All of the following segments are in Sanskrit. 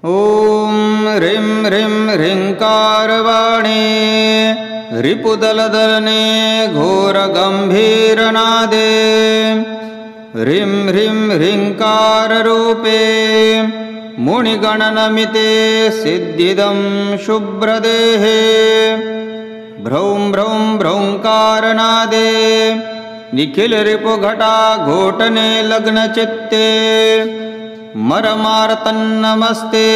ॐ ह्रीं ह्रीं ह्रीङ्कारवाणी रिपुदलदलने घोरगम्भीरनादे ह्रीं ह्रीं ह्रीङ्काररूपे मुनिगणनमिते सिद्धिदं शुभ्रदेहे भ्रौं भ्रौं भ्रौङ्कारनादे निखिलरिपुघटा घोटने लग्नचित्ते मरमार्तन्नमस्ते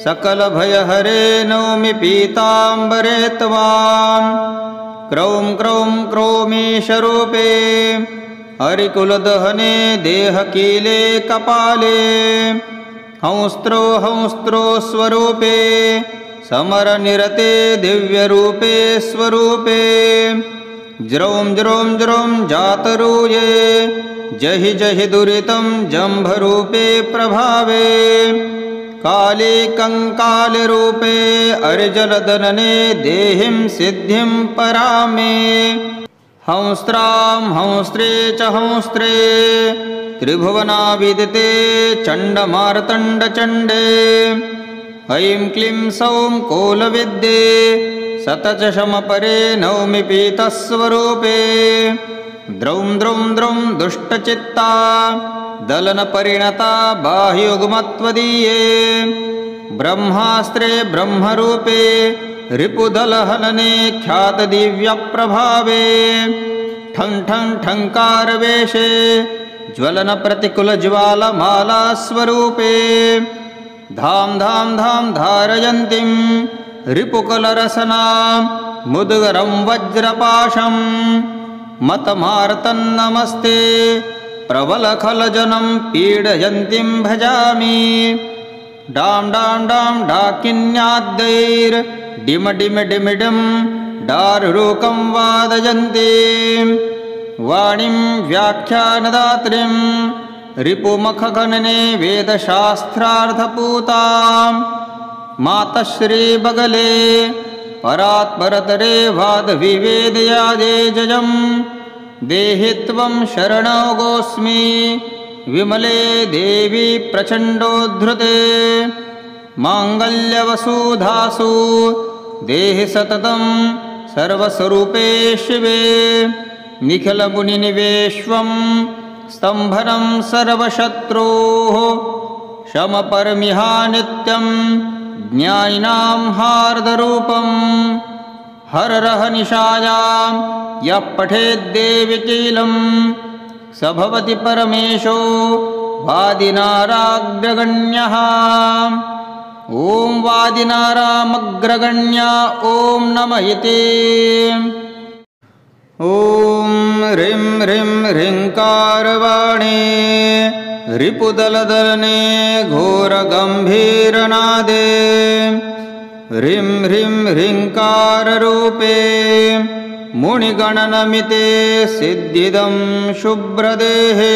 सकलभयहरे नौमि पीताम्बरे त्वां क्रौं क्रौं क्रोमीशरूपे हरिकुलदहने देहकीले कपाले हंस्त्रो हंस्त्रो स्वरूपे समरनिरते दिव्यरूपे स्वरूपे ज्रौं ज्रौं ज्रौं जातरूये जहि जहि दुरितं जम्भरूपे प्रभावे काले कंकालरूपे अर्जलदनने देहिं सिद्धिं परामे हंस्त्रां हंस्त्रे च हंस्त्रे त्रिभुवनाविदिते चण्डमार्तण्डचण्डे ऐं क्लीं सौं कोलविद्ये सतचशमपरे नौमि पीतस्वरूपे द्रौं द्रौं द्रौं दुष्टचित्ता दलनपरिणता बाह्युग्मत्वदीये ब्रह्मास्त्रे ब्रह्मरूपे रिपुदलहनने ख्यातदिव्यप्रभावे ठं ठं ठङ्कारवेषे ज्वलनप्रतिकुलज्वालमालास्वरूपे धां धां धां धारयन्तीं रिपुकलरसनां मुद्गरं वज्रपाशं मतमार्तन्नमस्ते प्रबलखलजनं पीडयन्तीं भजामि डां डां डां डाकिन्याद्दैर्डिमडिमडिमिडं डारुरूकं वादयन्तीं वाणीं व्याख्यानदात्रीं रिपुमखगणने वेदशास्त्रार्थपूतां मातश्रीबगले परात्परतरे वादविवेदयादे जयं देहि त्वं शरणोऽगोऽस्मि विमले देवी प्रचण्डोद्धृते माङ्गल्यवसुधासु देहि सततं सर्वस्वरूपे शिवे निखिलमुनिनिवेश्वं स्तम्भनं सर्वशत्रोः शमपरमिहा नित्यं ज्ञानिनां हार्दरूपं हररहनिशायां यः पठेद्देविकीलं स भवति परमेशो वादिनाराग्रगण्यः ॐ वादिनारामग्रगण्या ॐ नमः इति ॐ ह्रीं ह्रीं ह्रीङ्कारवाणी रिपुदलदलने घोरगम्भीरनादे ह्रीं ह्रीं ह्रीङ्काररूपे मुनिगणनमिते सिद्धिदं शुभ्रदेहे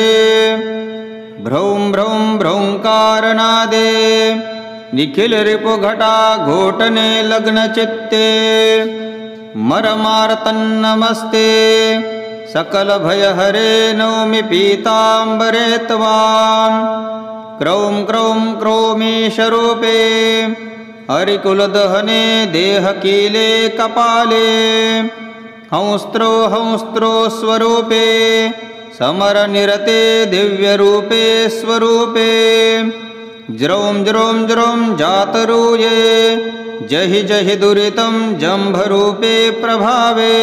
भ्रौं भ्रौं भ्रौङ्कारनादे निखिलरिपुघटा घोटने लग्नचित्ते मरमार्तन्नमस्ते सकलभयहरे नौमि पीताम्बरे त्वां क्रौं क्रौं क्रोमीशरूपे हरिकुलदहने देहकीले कपाले हंस्त्रो हंस्त्रो स्वरूपे समरनिरते दिव्यरूपे स्वरूपे ज्रौं ज्रौं ज्रौं जातरूये जहि जहि दुरितं जम्भरूपे प्रभावे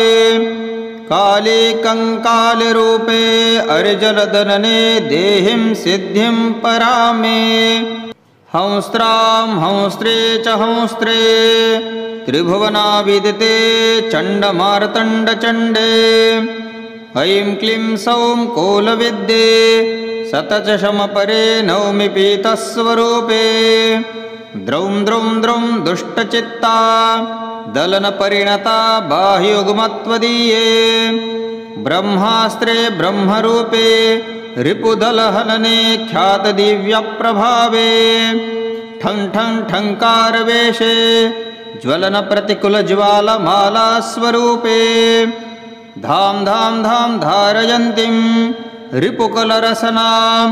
काले कंकालरूपे अर्जलदनने देहिं सिद्धिं परामे हंस्त्रां हंस्त्रे च हंस्त्रे त्रिभुवनाविदिते चण्डमार्तण्डचण्डे ऐं क्लीं सौं कोलविद्ये सतचशमपरे नौमि पीतस्वरूपे द्रौं द्रौं द्रौं दुष्टचित्ता दलनपरिणता बाह्युग्मत्वदीये ब्रह्मास्त्रे ब्रह्मरूपे रिपुदलहनने ख्यातदिव्यप्रभावे ठं ठं ठङ्कारवेषे ज्वलनप्रतिकुलज्वालमालास्वरूपे धां धां धां धारयन्तीं रिपुकलरसनां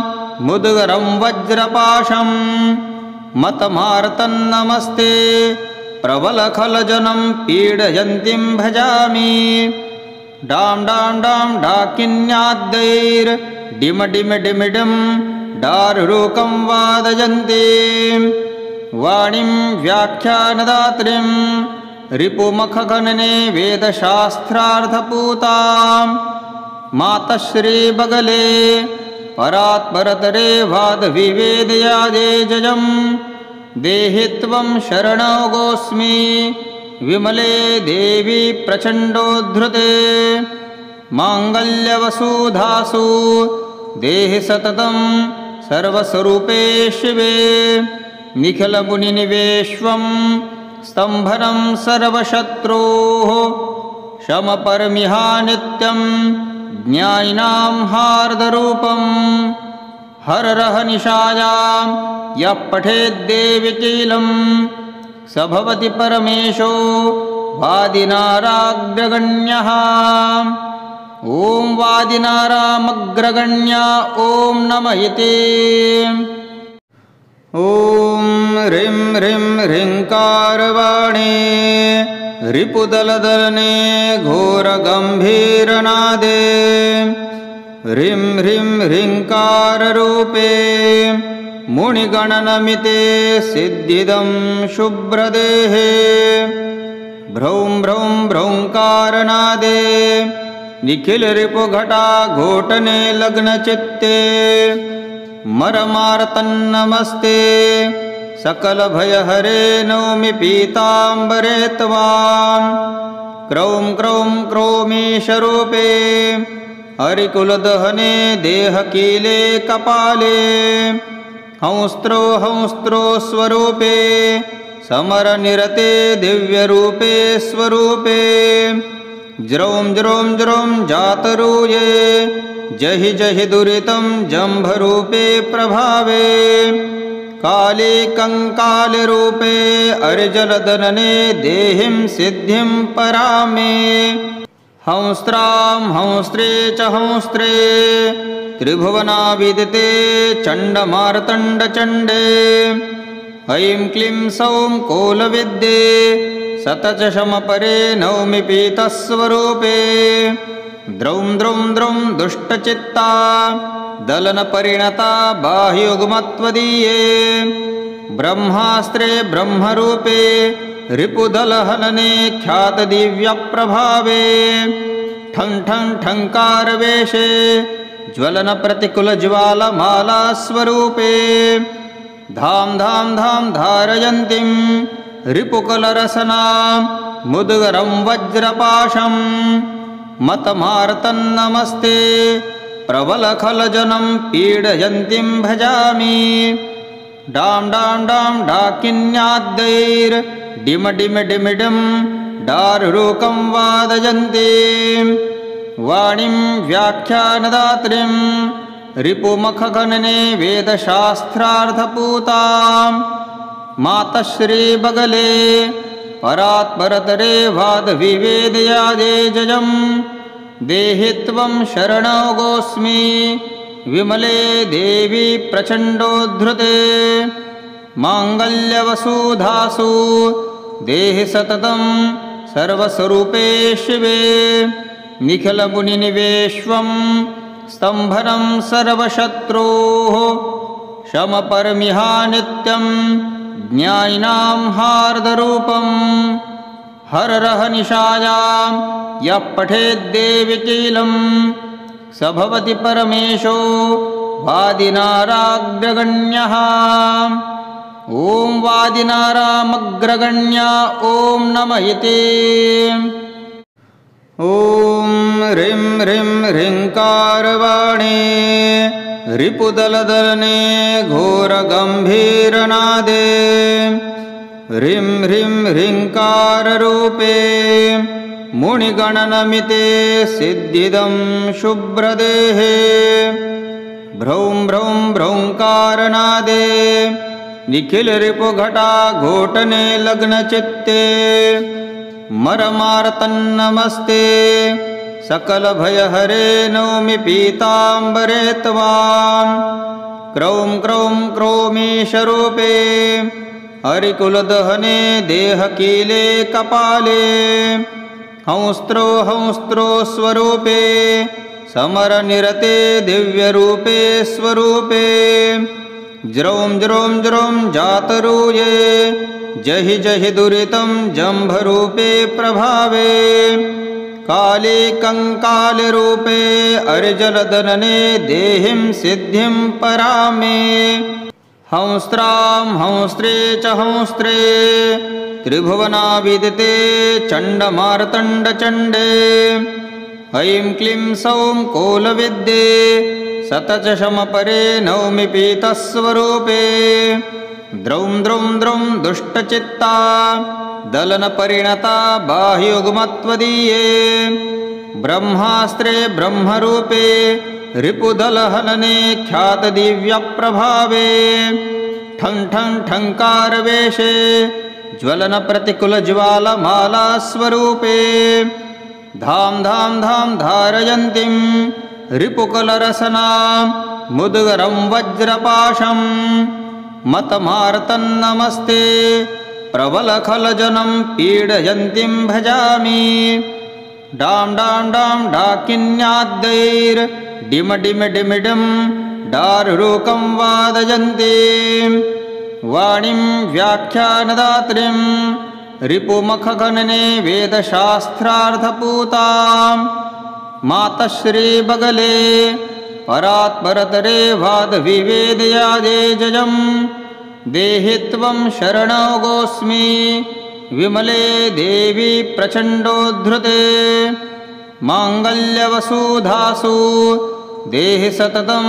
मुद्गरं वज्रपाशं मतमार्तन्नमस्ते प्रबलखलजनं पीडयन्तीं भजामि डां डां डां डाकिन्याद्दैर्डिमडिमिडिमिडिं डारुरूकं वादयन्तीं वाणीं व्याख्यानदात्रीं रिपुमखगणने वेदशास्त्रार्थपूतां मातश्रीबगले परात्परतरे वादविवेदयाजे जयं देहि त्वं शरणोऽगोऽस्मि विमले देवी प्रचण्डोद्धृते माङ्गल्यवसुधासु देहि सततं सर्वस्वरूपे शिवे निखिलमुनिनिवेश्वं स्तम्भनं सर्वशत्रोः शमपरमिहा नित्यं ज्ञानिनां हार्दरूपं हररहनिशायां यः पठेद्देविकीलं स भवति परमेशो वादिनाराग्रगण्यः ॐ वादिनारामग्रगण्या ॐ नमः इति ॐ ह्रीं ह्रीं ह्रीङ्कारवाणे रिपुदलदलने घोरगम्भीरनादे ह्रीं ह्रीं ह्रीङ्काररूपे मुनिगणनमिते सिद्धिदं शुभ्रदेहे भ्रौं भ्रौं भ्रौङ्कारनादे निखिलरिपुघटा घोटने लग्नचित्ते मरमार्तन्नमस्ते सकलभयहरे नौमि पीताम्बरे त्वां क्रौं क्रौं क्रोमीशरूपे हरिकुलदहने देहकीले कपाले हंस्त्रो हंस्त्रो स्वरूपे समरनिरते दिव्यरूपे स्वरूपे ज्रौं ज्रौं ज्रौं जातरूये जहि जहि दुरितं जम्भरूपे प्रभावे काले कंकालरूपे अर्जलदनने देहिं सिद्धिं परामे हंस्त्रां हंस्त्रे च हंस्त्रे त्रिभुवनाविदिते चण्डमार्तण्डचण्डे ऐं क्लीं सौं कोलविद्ये सतचशमपरे नौमि पीतस्वरूपे द्रौं द्रौं द्रौं दुष्टचित्ता दलनपरिणता बाह्युग्मत्वदीये ब्रह्मास्त्रे ब्रह्मरूपे रिपुदलहनने ख्यातदिव्यप्रभावे ठं ठं ठङ्कारवेशे ज्वलनप्रतिकुलज्वालमालास्वरूपे धां धां धां धारयन्तीं रिपुकलरसनां मुद्गरं वज्रपाशं मतमार्तन्नमस्ते प्रबलखलजनं पीडयन्तीं भजामि डां डां डां डाकिन्याद्दैर्डिमडिमिडिमिडिं डारुरूकं वादयन्तीं वाणीं व्याख्यानदात्रीं रिपुमखगणने वेदशास्त्रार्थपूतां मातश्रीबगले परात्परतरे वादविवेदयाजे जयं देहि त्वं शरणोऽगोऽस्मि विमले देवी प्रचण्डोद्धृते माङ्गल्यवसुधासु देहि सततं सर्वस्वरूपे शिवे निखिलमुनिनिवेश्वं स्तम्भनं सर्वशत्रोः शमपरमिहा नित्यं ज्ञानिनां हार्दरूपं हररहनिशायां यः पठेद्देविकीलं स भवति परमेशो वादिनाराग्रगण्यः ॐ वादिनारामग्रगण्या ॐ नमः इति ॐ ह्रीं ह्रीं ह्रीङ्कारवाणे रिपुदलदलने घोरगम्भीरनादे ह्रीं ह्रीं ह्रीङ्काररूपे मुनिगणनमिते सिद्धिदं शुभ्रदेहे भ्रौं भ्रौं भ्रौङ्कारनादे निखिलरिपुघटा घोटने लग्नचित्ते मरमार्तन्नमस्ते सकलभयहरे नौमि पीताम्बरे त्वां क्रौं क्रौं क्रोमीशरूपे हरिकुलदहने देहकीले कपाले हंस्त्रो हंस्त्रो स्वरूपे समरनिरते दिव्यरूपे स्वरूपे ज्रौं ज्रौं ज्रौं जातरूये जहि जहि दुरितं जम्भरूपे प्रभावे काले कंकालरूपे अर्जलदनने देहिं सिद्धिं परामे हंस्त्रां हंस्त्रे च हंस्त्रे त्रिभुवनाविदिते चण्डमार्तण्डचण्डे ऐं क्लीं सौं कोलविद्ये सतचशमपरे नौमि पीतस्वरूपे द्रौं द्रौं द्रौं दुष्टचित्ता दलनपरिणता बाह्युग्मत्वदीये ब्रह्मास्त्रे ब्रह्मरूपे रिपुदलहनने ख्यातदिव्यप्रभावे ठं ठं ठङ्कारवेषे ज्वलनप्रतिकुलज्वालमालास्वरूपे धां धां धां धारयन्तीं रिपुकलरसनां मुद्गरं वज्रपाशं मतमार्तन्नमस्ते प्रबलखलजनं पीडयन्तीं भजामि डां डां डां डाकिन्याद्दैर्डिमडिमिडिमिडिं डारुरूकं वादयन्तीं वाणीं व्याख्यानदात्रीं रिपुमखगणने वेदशास्त्रार्थपूतां मातश्रीबगले परात्परतरे वादविवेदयादे जयं देहि त्वं शरणोऽगोऽस्मि विमले देवी प्रचण्डोद्धृते माङ्गल्यवसुधासु देहि सततं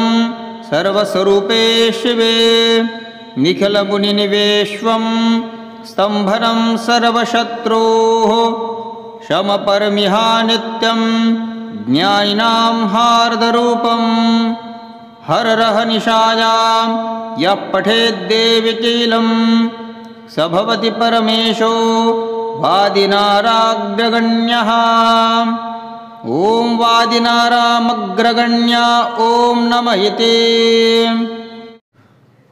सर्वस्वरूपे शिवे निखिलमुनिनिवेश्वं स्तम्भनं सर्वशत्रोः शमपरमिहा नित्यं ज्ञानिनां हार्दरूपं हररहनिशायां यः पठेद्देविकीलं स भवति परमेशो वादिनाराग्रगण्यः ॐ वादिनारामग्रगण्या ॐ नमः इति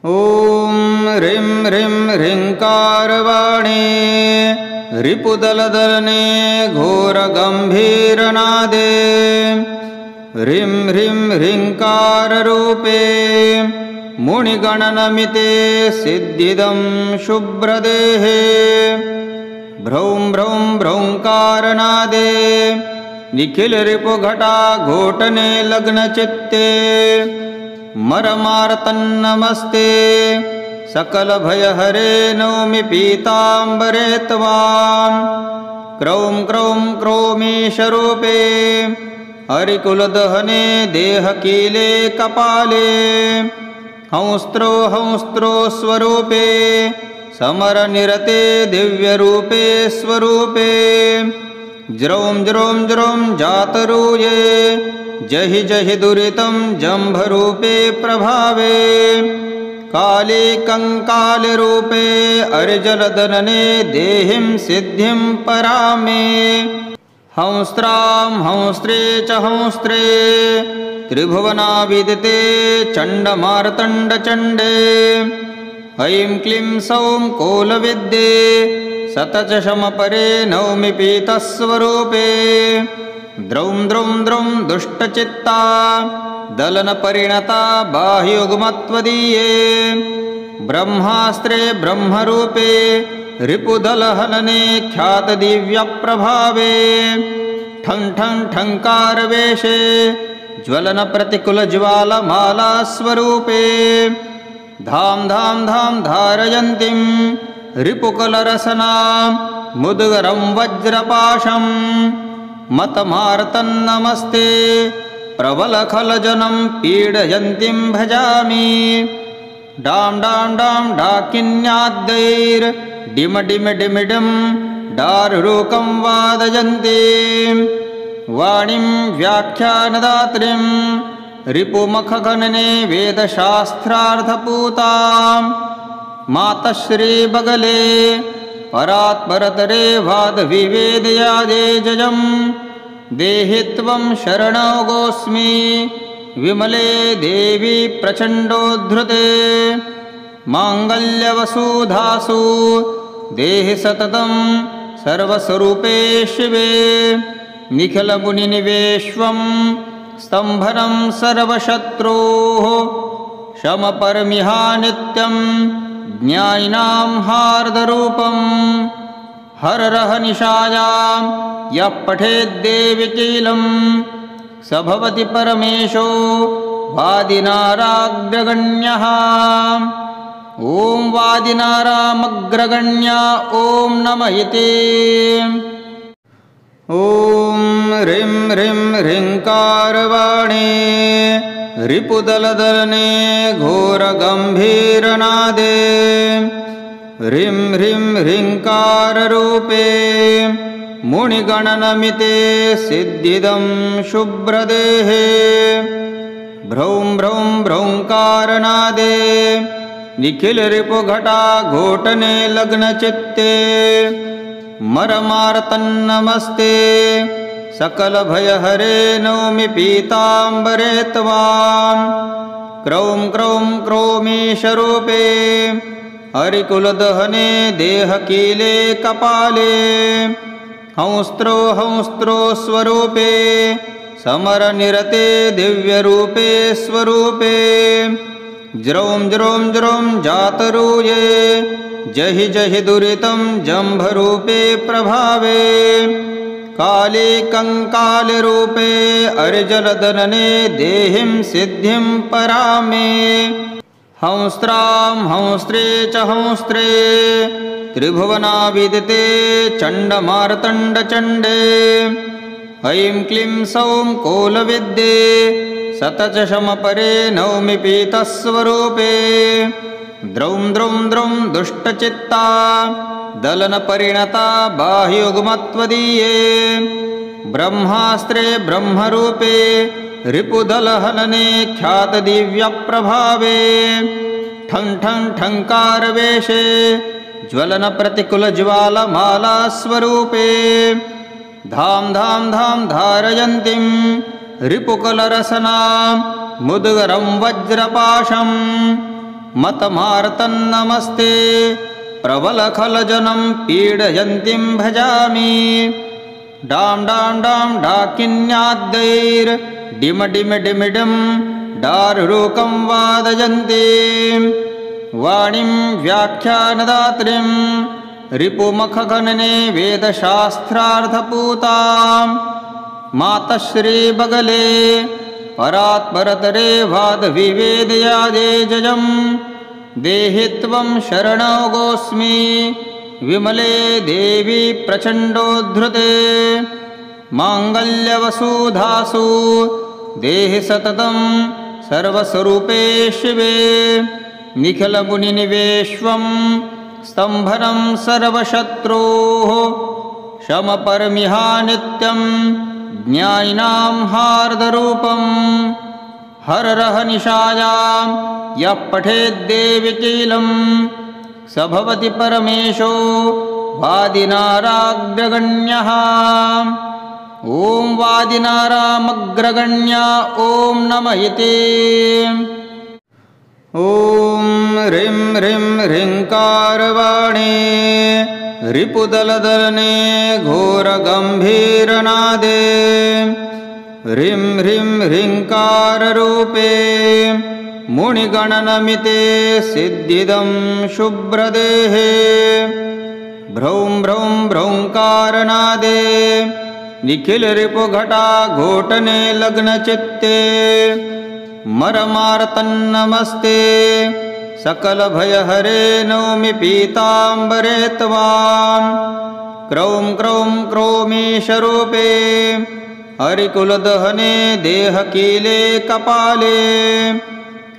ॐ ह्रीं ह्रीं ह्रीङ्कारवाणे रिपुदलदलने घोरगम्भीरनादे ह्रीं ह्रीं ह्रीङ्काररूपे मुनिगणनमिते सिद्धिदं शुभ्रदेहे भ्रौं भ्रौं भ्रौङ्कारनादे निखिलरिपुघटा घोटने लग्नचित्ते मरमार्तन्नमस्ते सकलभयहरे नौमि पीताम्बरे त्वां क्रौं क्रौं क्रोमीशरूपे हरिकुलदहने देहकीले कपाले हंस्त्रो हंस्त्रो स्वरूपे समरनिरते दिव्यरूपे स्वरूपे ज्रौं ज्रौं ज्रौं जातरूये जहि जहि दुरितं जम्भरूपे प्रभावे काले कंकालरूपे अर्जलदनने देहिं सिद्धिं परामे हंस्त्रां हंस्त्रे च हंस्त्रे त्रिभुवनाविदिते चण्डमार्तण्डचण्डे ऐं क्लीं सौं कोलविद्ये सतचशमपरे नौमि पीतस्वरूपे द्रौं द्रौं द्रौं दुष्टचित्ता दलनपरिणता बाह्युग्मत्वदीये ब्रह्मास्त्रे ब्रह्मरूपे रिपुदलहनने ख्यातदिव्यप्रभावे ठं ठं ठङ्कारवेषे ज्वलनप्रतिकुलज्वालमालास्वरूपे धां धां धां धारयन्तीं रिपुकलरसनां मुद्गरं वज्रपाशं मतमार्तन्नमस्ते प्रबलखलजनं पीडयन्तीं भजामि डां डां डां डाकिन्याद्दैर्डिमडिमिडिमिडिं डारुरूकं वादयन्तीं वाणीं व्याख्यानदात्रीं रिपुमखगणने वेदशास्त्रार्थपूतां मातश्रीबगले परात्परतरे वादविवेदयादे जयं देहि त्वं शरणोऽगोऽस्मि विमले देवी प्रचण्डोद्धृते माङ्गल्यवसुधासु देहि सततं सर्वस्वरूपे शिवे निखिलमुनिनिवेश्वं स्तम्भनं सर्वशत्रोः शमपरमिहा नित्यं ज्ञानिनां हार्दरूपं हररह निशायां यः पठेद्देविकीलं स भवति परमेशो वादिनाराग्रगण्यः। ॐ वादिनारामग्रगण्या ॐ नमः इति। ॐ ह्रीं ह्रीं ह्रीङ्कारवाणी रिपुदलदलने घोरगम्भीरनादे ह्रीं ह्रीं ह्रीङ्काररूपे मुनिगणनमिते सिद्धिदं शुभ्रदेहे भ्रौं भ्रौं भ्रौङ्कारनादे निखिलरिपुघटा घोटने लग्नचित्ते मरमार्तन्नमस्ते सकलभयहरे नौमि पीताम्बरे त्वां क्रौं क्रौं क्रोमीशरूपे हरिकुलदहने देहकीले कपाले हंस्त्रो हंस्त्रो स्वरूपे समरनिरते दिव्यरूपे स्वरूपे ज्रौं ज्रौं ज्रौं जातरूये जहि जहि दुरितं जम्भरूपे प्रभावे काले कंकालरूपे अर्जलदनने देहिं सिद्धिं परामे हंस्त्रां हंस्त्रे च हंस्त्रे त्रिभुवनाविदिते चण्डमार्तण्डचण्डे ऐं क्लीं सौं कोलविद्ये सतचशमपरे नौमि पीतस्वरूपे द्रौं द्रौं द्रौं दुष्टचित्ता दलनपरिणता बाह्युग्मत्वदीये ब्रह्मास्त्रे ब्रह्मरूपे रिपुदलहनने ख्यातदिव्यप्रभावे ठं ठं ठङ्कारवेशे ज्वलनप्रतिकुलज्वालमालास्वरूपे धां धां धां धारयन्तीं रिपुकलरसनां मुद्गरं वज्रपाशं मतमार्तन्नमस्ते प्रबलखलजनं पीडयन्तीं भजामि डां डां डां डाकिन्याद्दैर्डिमडिमिडिमिडिं डारुरूकं वादयन्तीं वाणीं व्याख्यानदात्रीं रिपुमखगणने वेदशास्त्रार्थपूतां मातश्रीबगले परात्परतरे वादविवेदयादे जयं देहि त्वं शरणोऽगोऽस्मि विमले देवी प्रचण्डोद्धृते माङ्गल्यवसुधासु देहि सततं सर्वस्वरूपे शिवे निखिलमुनिनिवेश्वं स्तम्भनं सर्वशत्रोः शमपरमिहा नित्यं ज्ञानिनां हार्दरूपं हररह निशायां यः पठेद्देविकीलं स भवति परमेशो वादिनाराग्रगण्यः। ॐ वादिनारामग्रगण्या ॐ नमः इति। ॐ ह्रीं ह्रीं ह्रीङ्कारवाणी रिपुदलदलने घोरगम्भीरनादे ह्रीं ह्रीं ह्रीङ्काररूपे मुनिगणनमिते सिद्धिदं शुभ्रदेहे भ्रौं भ्रौं भ्रौङ्कारनादे निखिलरिपुघटा घोटने लग्नचित्ते मरमार्तन्नमस्ते सकलभयहरे नौमि पीताम्बरे त्वां क्रौं क्रौं क्रोमीशरूपे हरिकुलदहने देहकीले कपाले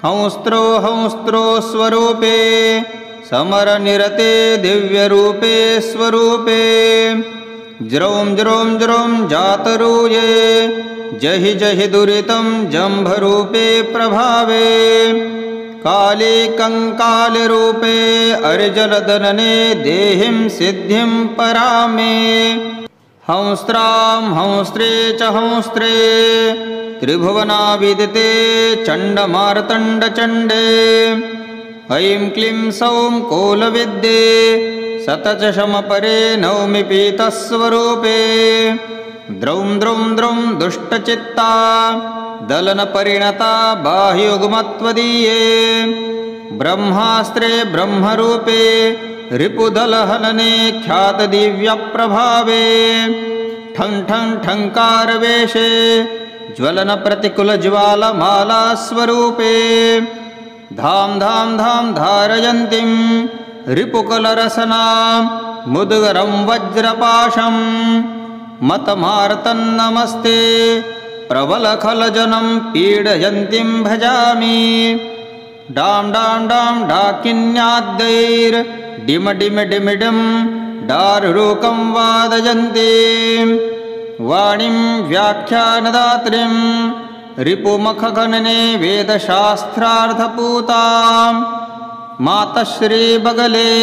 हंस्त्रो हंस्त्रो स्वरूपे समरनिरते दिव्यरूपे स्वरूपे ज्रौं ज्रौं ज्रौं जातरूये जहि जहि दुरितं जम्भरूपे प्रभावे काले कंकालरूपे अर्जलदनने देहिं सिद्धिं परामे हंस्त्रां हंस्त्रे च हंस्त्रे त्रिभुवनाविदिते चण्डमार्तण्डचण्डे ऐं क्लीं सौं कोलविद्ये सतचशमपरे नौमि पीतस्वरूपे द्रौं द्रौं द्रौं दुष्टचित्ता दलनपरिणता बाह्युग्मत्वदीये ब्रह्मास्त्रे ब्रह्मरूपे रिपुदलहनने ख्यातदिव्यप्रभावे ठं ठं ठङ्कारवेषे ज्वलनप्रतिकुलज्वालमालास्वरूपे धां धां धां धारयन्तीं रिपुकलरसनां मुद्गरं वज्रपाशं मतमार्तन्नमस्ते प्रबलखलजनं पीडयन्तीं भजामि डां डां डां डाकिन्याद्दैर्डिमडिमडिमिडं डारुरूकं वादयन्तीं वाणीं व्याख्यानदात्रीं रिपुमखगणने वेदशास्त्रार्थपूतां मातश्रीबगले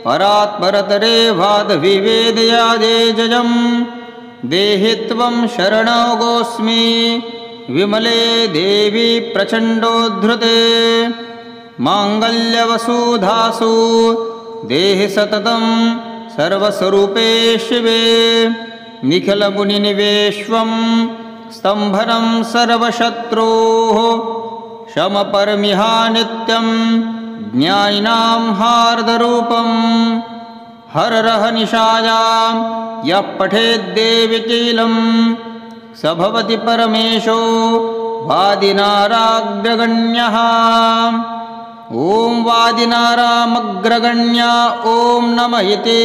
परात्परतरे वादविवेदयादे जयं देहि त्वं शरणोऽगोऽस्मि विमले देवी प्रचण्डोद्धृते माङ्गल्यवसुधासु देहि सततं सर्वस्वरूपे शिवे निखिलमुनिनिवेश्वं स्तम्भनं सर्वशत्रोः शमपरमिहा नित्यं ज्ञानिनां हार्दरूपं हररहनिशायां यः पठेद्देविकीलं स भवति परमेशो वादिनाराग्रगण्यः ॐ वादिनारामग्रगण्या ॐ नमः इति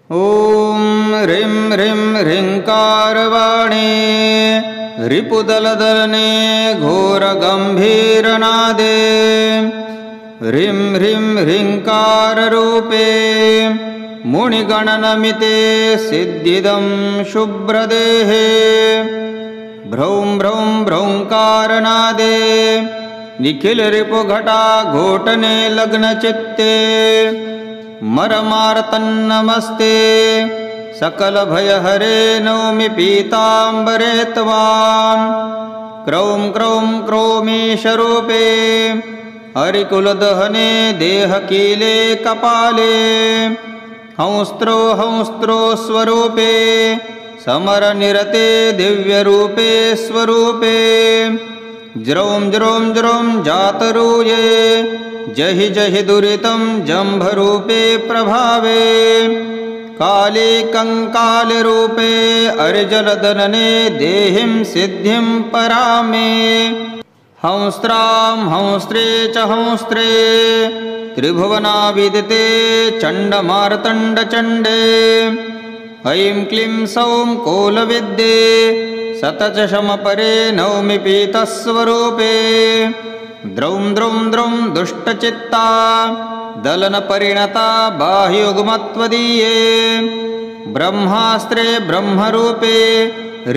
ॐ ह्रीं ह्रीं ह्रीङ्कारवाणी रिपुदलदलने घोरगम्भीरनादे ह्रीं ह्रीं ह्रीङ्काररूपे मुनिगणनमिते सिद्धिदं शुभ्रदेहे भ्रौं भ्रौं भ्रौङ्कारनादे निखिलरिपुघटा घोटने लग्नचित्ते मरमार्तन्नमस्ते सकलभयहरे नौमि पीताम्बरे त्वां क्रौं क्रौं क्रोमीशरूपे हरिकुलदहने देहकीले कपाले हंस्त्रो हंस्त्रो स्वरूपे समरनिरते दिव्यरूपे स्वरूपे ज्रौं ज्रौं ज्रौं जातरूये जहि जहि दुरितं जम्भरूपे प्रभावे काले कंकालरूपे अर्जलदनने देहिं सिद्धिं परामे हंस्त्रां हंस्त्रे च हंस्त्रे त्रिभुवनाविदिते चण्डमार्तण्डचण्डे ऐं क्लीं सौं कोलविद्ये सतचशमपरे नौमि पीतस्वरूपे द्रौं द्रौं द्रौं दुष्टचित्ता दलनपरिणता बाह्युग्मत्वदीये ब्रह्मास्त्रे ब्रह्मरूपे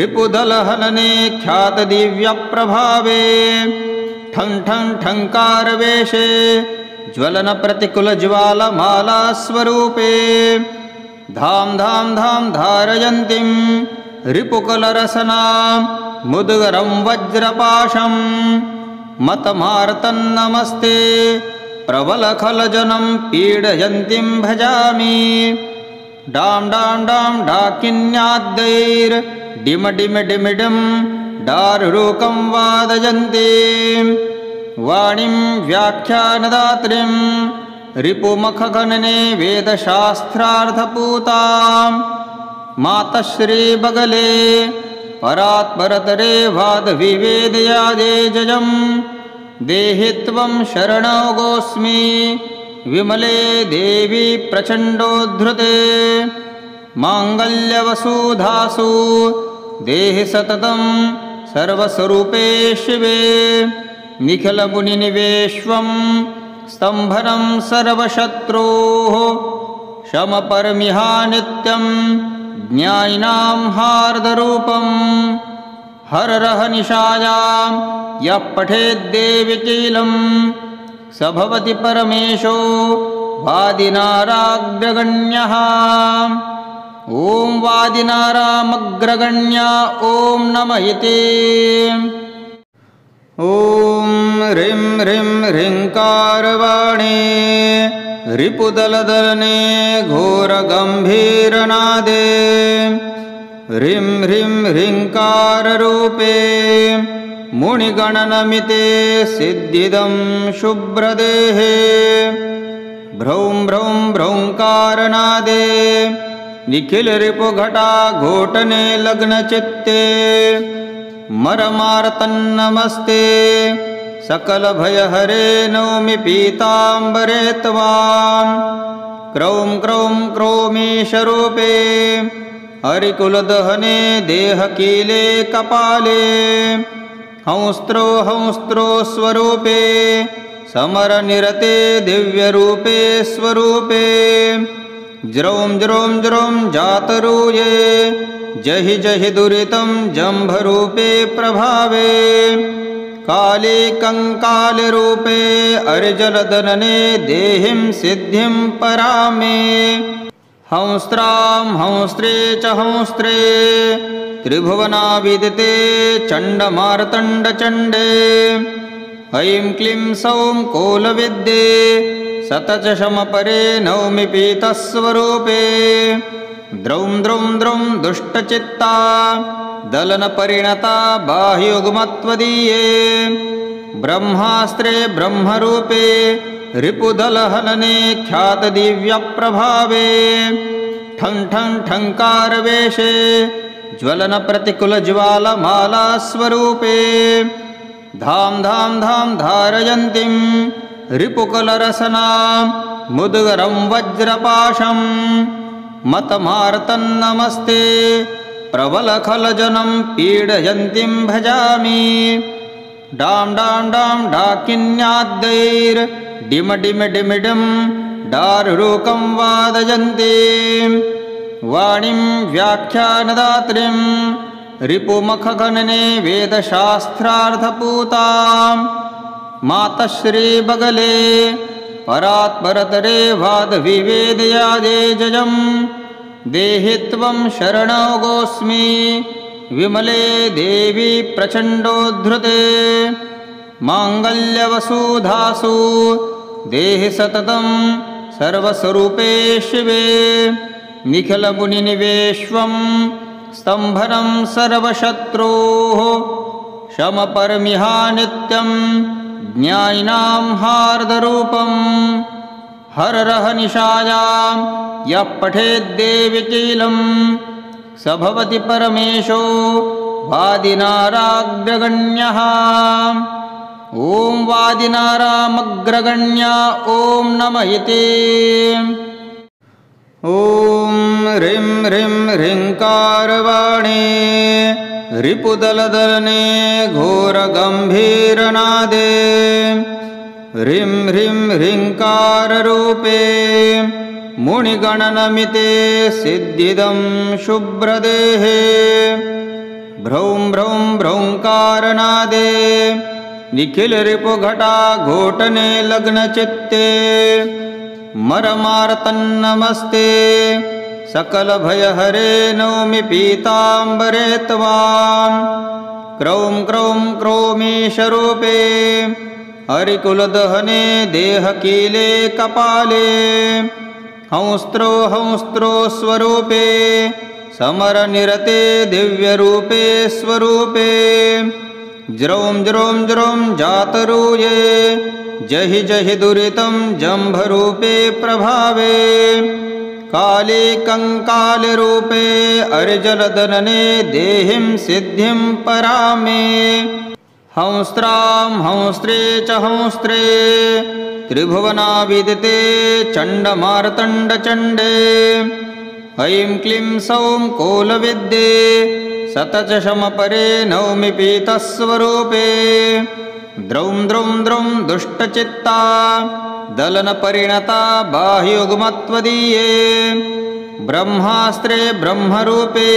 रिपुदलहनने ख्यातदिव्यप्रभावे ठं ठं ठङ्कारवेषे ज्वलनप्रतिकुलज्वालमालास्वरूपे धां धां धां धारयन्तीं रिपुकलरसनां मुद्गरं वज्रपाशं मतमार्तन्नमस्ते प्रबलखलजनं पीडयन्तीं भजामि डां डां डां डाकिन्याद्दैर्डिमडिमडिमिडं डारुरूकं वादयन्तीं वाणीं व्याख्यानदात्रीं रिपुमखगणने वेदशास्त्रार्थपूतां मातश्रीबगले परात्परतरे वादविवेदयादे जयं देहि त्वं शरणोऽगोऽस्मि विमले देवी प्रचण्डोद्धृते माङ्गल्यवसुधासु देहि सततं सर्वस्वरूपे शिवे निखिलमुनिनिवेश्वं स्तम्भनं सर्वशत्रोः शमपरमिहा नित्यं ज्ञानिनां हार्दरूपं हररहनिशायां यः पठेद्देविकीलं स भवति परमेशो वादिनाराग्रगण्यः ॐ वादिनारामग्रगण्या ॐ नमः इति। ॐ ह्रीं ह्रीं ह्रीङ्कारवाणे रिपुदलदलने घोरगम्भीरनादे ह्रीं ह्रीं ह्रीङ्काररूपे मुनिगणनमिते सिद्धिदं शुभ्रदेहे भ्रौं भ्रौं भ्रौङ्कारनादे निखिलरिपुघटा घोटने लग्नचित्ते मरमार्तन्नमस्ते सकलभयहरे नौमि पीताम्बरे त्वां क्रौं क्रौं क्रोमीशरूपे हरिकुलदहने देहकीले कपाले हंस्त्रो हंस्त्रो स्वरूपे समरनिरते दिव्यरूपे स्वरूपे ज्रौं ज्रौं ज्रौं जातरूये जहि जहि दुरितं जम्भरूपे प्रभावे काले कंकालरूपे अर्जलदनने देहिं सिद्धिं परामे हंस्त्रां हंस्त्रे च हंस्त्रे त्रिभुवनाविदिते चण्डमार्तण्डचण्डे ऐं क्लीं सौं कोलविद्ये सतचशमपरे नौमि पीतस्वरूपे द्रौं द्रौं द्रौं दुष्टचित्ता दलनपरिणता बाह्युग्मत्वदीये ब्रह्मास्त्रे ब्रह्मरूपे रिपुदलहनने ख्यातदिव्यप्रभावे ठं ठं ठङ्कारवेषे ज्वलनप्रतिकुलज्वालमालास्वरूपे धां धां धां धारयन्तीं रिपुकलरसनां मुद्गरं वज्रपाशं मतमार्तन्नमस्ते प्रबलखलजनं पीडयन्तीं भजामि डां डां डां डाकिन्याद्दैर्डिमडिमडिमिडं डारुरूकं वादयन्तीं वाणीं व्याख्यानदात्रीं रिपुमखगणने वेदशास्त्रार्थपूतां मातश्रीबगले परात्परतरे वादविवेदयादे जयं देहि त्वं शरणोऽगोऽस्मि विमले देवी प्रचण्डोद्धृते माङ्गल्यवसुधासु देहि सततं सर्वस्वरूपे शिवे निखिलमुनिनिवेश्वं स्तम्भनं सर्वशत्रोः शमपरमिहा नित्यं ज्ञानिनां हार्दरूपं हररहनिशायां यः पठेद्देविकीलं स भवति परमेशो वादिनाराग्रगण्यः। ॐ वादिनारामग्रगण्या ॐ नमः इति। ॐ ह्रीं ह्रीं ह्रीङ्कारवाणे रिपुदलदलने घोरगम्भीरनादे ह्रीं ह्रीं ह्रीङ्काररूपे मुनिगणनमिते सिद्धिदं शुभ्रदेहे भ्रौं भ्रौं भ्रौङ्कारनादे निखिलरिपुघटा घोटने लग्नचित्ते मरमार्तन्नमस्ते सकलभयहरे नौमि पीताम्बरे त्वां क्रौं क्रौं क्रोमीशरूपे हरिकुलदहने देहकीले कपाले हंस्त्रो हंस्त्रो स्वरूपे समरनिरते दिव्यरूपे स्वरूपे ज्रौं ज्रौं ज्रौं जातरूये जहि जहि दुरितं जम्भरूपे प्रभावे काले कंकालरूपे अर्जलदनने देहिं सिद्धिं परामे हंस्त्रां हंस्त्रे च हंस्त्रे त्रिभुवनाविदिते चण्डमार्तण्डचण्डे ऐं क्लीं सौं कोलविद्ये सतचशमपरे नौमि पीतस्वरूपे द्रौं द्रौं द्रौं दुष्टचित्ता दलनपरिणता बाह्युग्मत्वदीये ब्रह्मास्त्रे ब्रह्मरूपे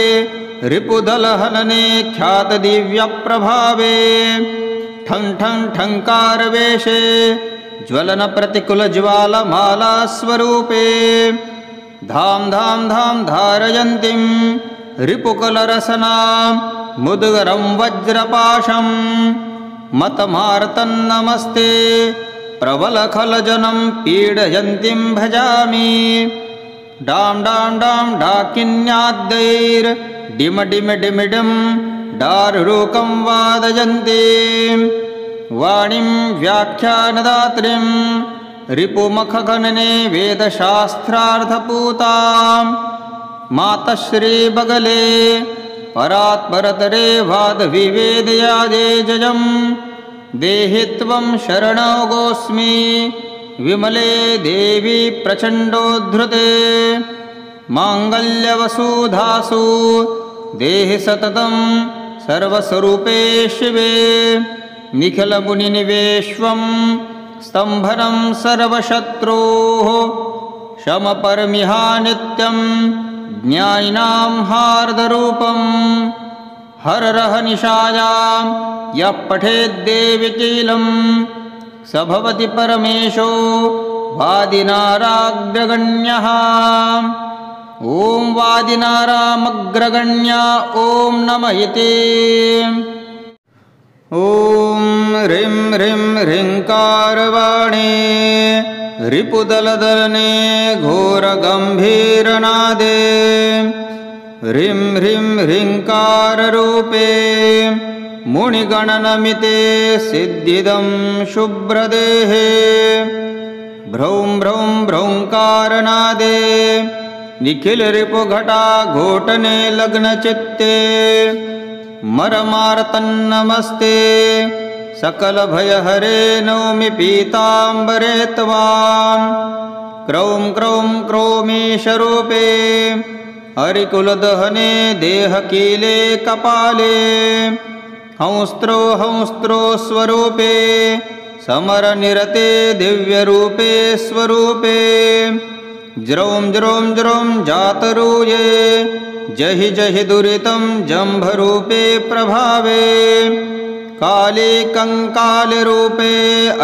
रिपुदलहनने ख्यातदिव्यप्रभावे ठं ठं ठङ्कारवेषे ज्वलनप्रतिकुलज्वालमालास्वरूपे धाम धाम धाम धारयन्तीं रिपुकलरसनां मुद्गरं वज्रपाशं मतमार्तन्नमस्ते प्रबलखलजनं पीडयन्तीं भजामि डां डां डां डाकिन्याद्दैर्डिमडिमिडिमिडिं डारुरूकं वादयन्तीं वाणीं व्याख्यानदात्रीं रिपुमखगणने वेदशास्त्रार्थपूतां मातश्रीबगले परात्परतरे वादविवेदयाजे जयं देहि त्वं शरणोऽगोऽस्मि विमले देवी प्रचण्डोद्धृते माङ्गल्यवसुधासु देहि सततं सर्वस्वरूपे शिवे निखिलमुनिनिवेश्वं स्तम्भनं सर्वशत्रोः शमपरमिहा नित्यं ज्ञानिनां हार्दरूपं हररहनिशायां यः पठेद्देविकीलं स भवति परमेशो वादिनाराग्रगण्यः ॐ वादिनारामग्रगण्या ॐ नमः इति ॐ ह्रीं ह्रीं ह्रीङ्कारवाणे रिपुदलदलने घोरगम्भीरनादे ह्रीं ह्रीं ह्रीङ्काररूपे मुनिगणनमिते सिद्धिदं शुभ्रदेहे भ्रौं भ्रौं भ्रौङ्कारनादे निखिलरिपुघटा घोटने लग्नचित्ते मरमार्तन्नमस्ते सकलभयहरे नौमि पीताम्बरे त्वां क्रौं क्रौं क्रोमीशरूपे हरिकुलदहने देहकीले कपाले हंस्त्रो हंस्त्रो स्वरूपे समरनिरते दिव्यरूपे स्वरूपे ज्रौं ज्रौं ज्रौं जातरूये जहि जहि दुरितं जम्भरूपे प्रभावे काले कंकालरूपे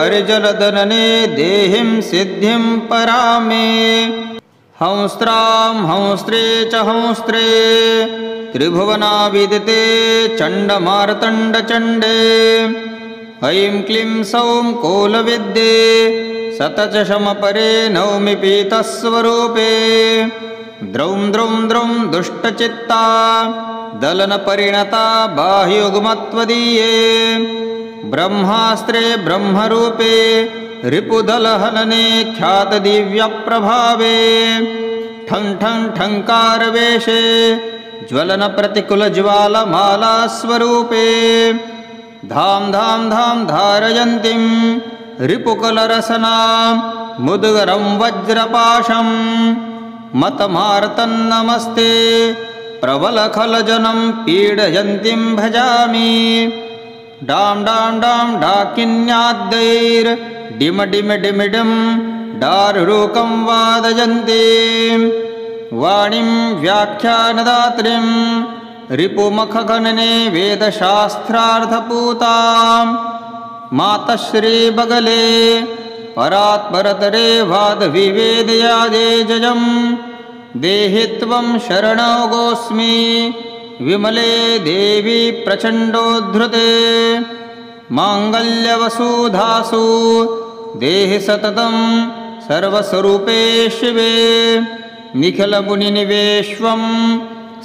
अर्जलदनने देहिं सिद्धिं परामे हंस्त्रां हंस्त्रे च हंस्त्रे त्रिभुवनाविदिते चण्डमार्तण्डचण्डे ऐं क्लीं सौं कोलविद्ये सतचशमपरे नौमि पीतस्वरूपे द्रौं द्रौं द्रौं दुष्टचित्ता दलनपरिणता बाह्युग्मत्वदीये ब्रह्मास्त्रे ब्रह्मरूपे रिपुदलहनने ख्यातदिव्यप्रभावे ठं ठं ठङ्कारवेशे ज्वलनप्रतिकुलज्वालमालास्वरूपे धां धां धां धारयन्तीं रिपुकलरसनां मुद्गरं वज्रपाशं मतमार्तन्नमस्ते प्रबलखलजनं पीडयन्तीं भजामि डां डां डां डाकिन्याद्दैर्डिमडिमिडिमिडिं डारुरूकं वादयन्तीं वाणीं व्याख्यानदात्रीं रिपुमखगणने वेदशास्त्रार्थपूतां मातश्रीबगले परात्परतरे वादविवेदयाजे जयं देहि त्वं शरणोऽगोऽस्मि विमले देवी प्रचण्डोद्धृते माङ्गल्यवसुधासु देहि सततं सर्वस्वरूपे शिवे निखिलमुनिनिवेश्वं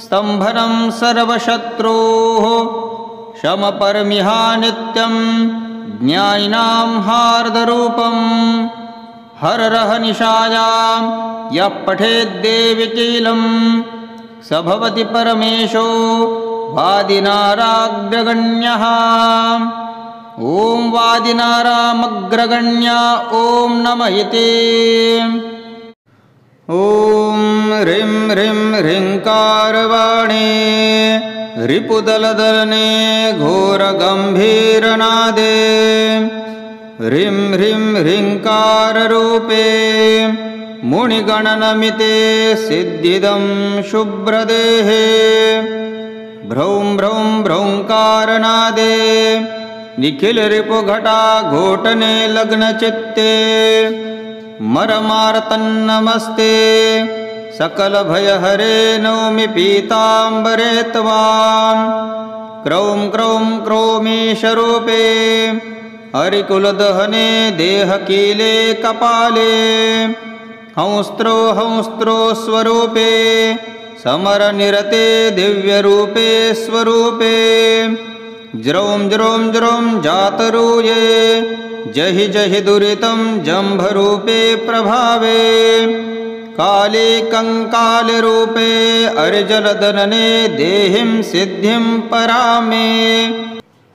स्तम्भनं सर्वशत्रोः शमपरमिहा नित्यं ज्ञानिनां हार्दरूपं हररहनिशायां यः पठेद्देविकीलं स भवति परमेशो वादिनाराग्रगण्यः ॐ वादिनारामग्रगण्या ॐ नमः इति ॐ ह्रीं ह्रीं ह्रीङ्कारवाणे रिपुदलदलने घोरगम्भीरनादे ह्रीं ह्रीं ह्रीङ्काररूपे मुनिगणनमिते सिद्धिदं शुभ्रदेहे भ्रौं भ्रौं भ्रौङ्कारनादे निखिलरिपुघटा घोटने लग्नचित्ते मरमार्तन्नमस्ते सकलभयहरे नौमि पीताम्बरे त्वां। क्रौं क्रौं क्रोमीशरूपे हरिकुलदहने देहकीले कपाले। हंस्त्रो हंस्त्रो स्वरूपे समरनिरते दिव्यरूपे स्वरूपे। ज्रौं ज्रौं ज्रौं जातरूये जहि जहि दुरितं जम्भरूपे प्रभावे। काले कंकालरूपे अर्जलदनने देहिं सिद्धिं परामे।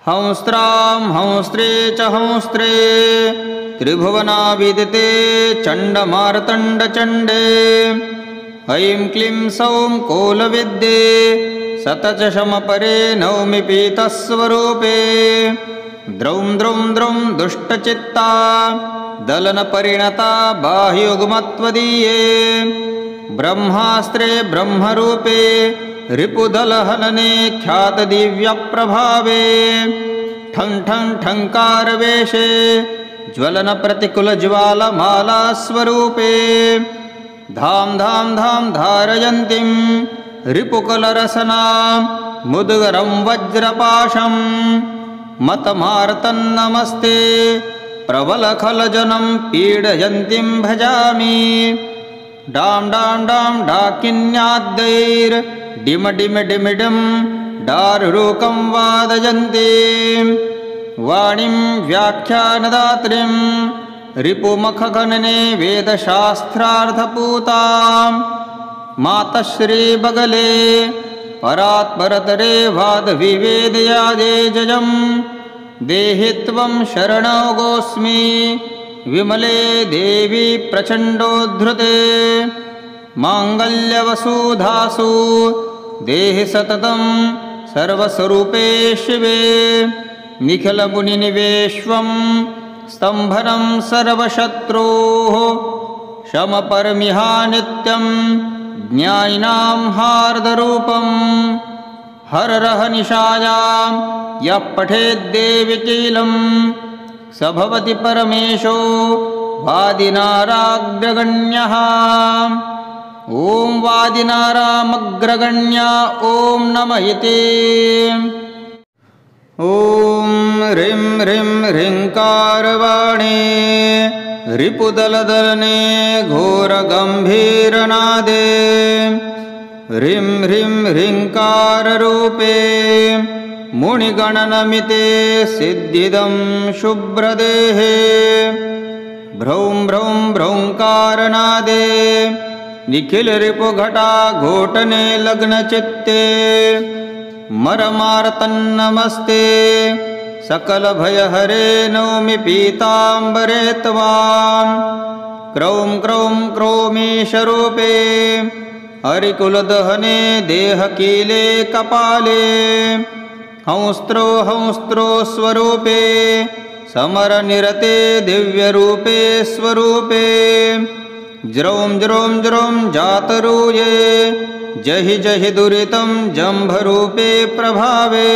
हंस्त्रां हंस्त्रे च हंस्त्रे त्रिभुवनाविदिते चण्डमार्तण्डचण्डे। ऐं क्लीं सौं कोलविद्ये सतचशमपरे नौमि पीतस्वरूपे। द्रौं द्रौं द्रौं दुष्टचित्ता दलनपरिणता बाह्युग्मत्वदीये। ब्रह्मास्त्रे ब्रह्मरूपे रिपुदलहनने ख्यातदिव्यप्रभावे। ठं ठं ठङ्कारवेषे ज्वलनप्रतिकुलज्वालमालास्वरूपे। धां धां धां धारयन्तीं रिपुकलरसनां मुद्गरं वज्रपाशं। मतमार्तन्नमस्ते प्रबलखलजनं पीडयन्तीं भजामि। डां डां डां डाकिन्याद्दैर्डिमडिमिडिमिडिं डारुरूकं वादयन्तीं। वाणीं व्याख्यानदात्रीं रिपुमखगणने वेदशास्त्रार्थपूतां। मातश्रीबगले परात्परतरे वादविवेदयाजे जयं। देहि त्वं शरणोऽगोऽस्मि विमले देवी प्रचण्डोद्धृते। माङ्गल्यवसुधासु देहि सततं सर्वस्वरूपे शिवे। निखिलमुनिनिवेश्वं स्तम्भनं सर्वशत्रोः शमपरमिहा नित्यं ज्ञानिनां हार्दरूपं। हररहनिशायां यः पठेद्देविकीलं स भवति परमेशो वादिनाराग्रगण्यः। ॐ वादिनारामग्रगण्या ॐ नमः इति। ॐ ह्रीं ह्रीं ह्रीङ्कारवाणे रिपुदलदलने घोरगम्भीरनादे। ह्रीं ह्रीं ह्रीङ्काररूपे मुनिगणनमिते सिद्धिदं शुभ्रदेहे। भ्रौं भ्रौं भ्रौङ्कारनादे निखिलरिपुघटा घोटने लग्नचित्ते। मरमार्तन्नमस्ते सकलभयहरे नौमि पीताम्बरे त्वां। क्रौं क्रौं क्रोमीशरूपे हरिकुलदहने देहकीले कपाले। हंस्त्रो हंस्त्रो स्वरूपे समरनिरते दिव्यरूपे स्वरूपे। ज्रौं ज्रौं ज्रौं जातरूये जहि जहि दुरितं जम्भरूपे प्रभावे।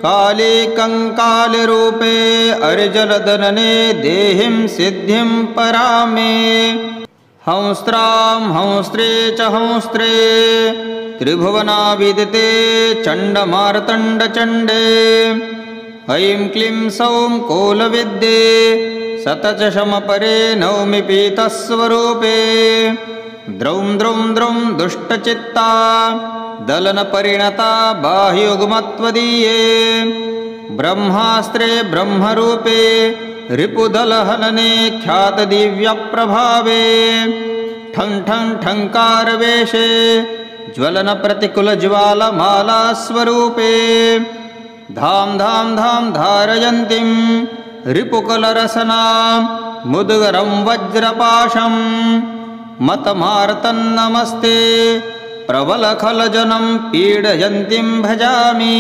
काले कंकालरूपे अर्जलदनने देहिं सिद्धिं परामे। हंस्त्रां हंस्त्रे च हंस्त्रे त्रिभुवनाविदिते चण्डमार्तण्डचण्डे। ऐं क्लीं सौं कोलविद्ये सतचशमपरे नौमि पीतस्वरूपे। द्रौं द्रौं द्रौं दुष्टचित्ता दलनपरिणता बाह्युग्मत्वदीये। ब्रह्मास्त्रे ब्रह्मरूपे रिपुदलहनने ख्यातदिव्यप्रभावे। ठं ठं ठङ्कारवेषे ज्वलनप्रतिकुलज्वालमालास्वरूपे। धां धां धां धारयन्तीं रिपुकलरसनां मुद्गरं वज्रपाशं। मतमार्तन्नमस्ते प्रबलखलजनं पीडयन्तीं भजामि।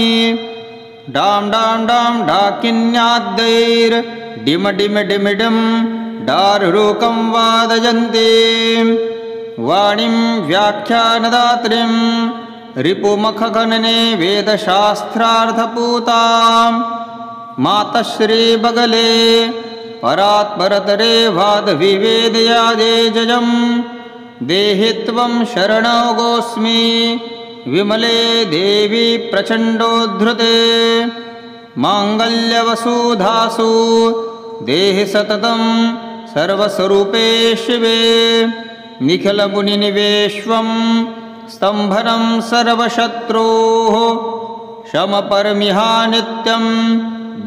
डां डां डां डाकिन्याद्दैर्डिमडिमिडिमिडिं डारुरूकं वादयन्तीं। वाणीं व्याख्यानदात्रीं रिपुमखगणने वेदशास्त्रार्थपूतां। मातश्रीबगले परात्परतरे वादविवेदयाजे जयं। देहि त्वं शरणोऽस्मि विमले देवी प्रचण्डोद्धृते माङ्गल्यवसुधासु देहि सततं सर्वस्वरूपे शिवे निखिलमुनिनिवेश्वं स्तम्भनं सर्वशत्रोः शमपरमिहा नित्यं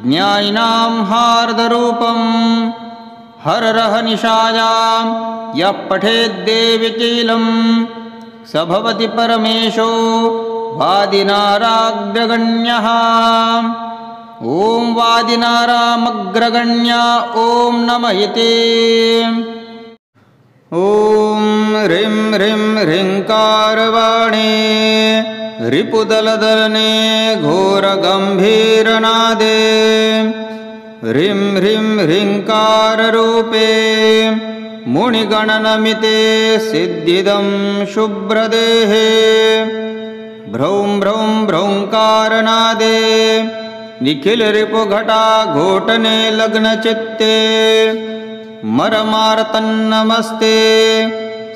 ज्ञानिनां हार्दरूपं हररह निशायां यः पठेद्देविकीलं स भवति परमेशो वादिनाराग्रगण्यः। ॐ वादिनारामग्रगण्या ॐ नमः इति। ॐ ह्रीं ह्रीं ह्रीङ्कारवाणी रिपुदलदलने घोरगम्भीरनादे ह्रीं ह्रीं ह्रीङ्काररूपे मुनिगणनमिते सिद्धिदं शुभ्रदेहे भ्रौं भ्रौं भ्रौङ्कारनादे निखिलरिपुघटा घोटने लग्नचित्ते मरमार्तन्नमस्ते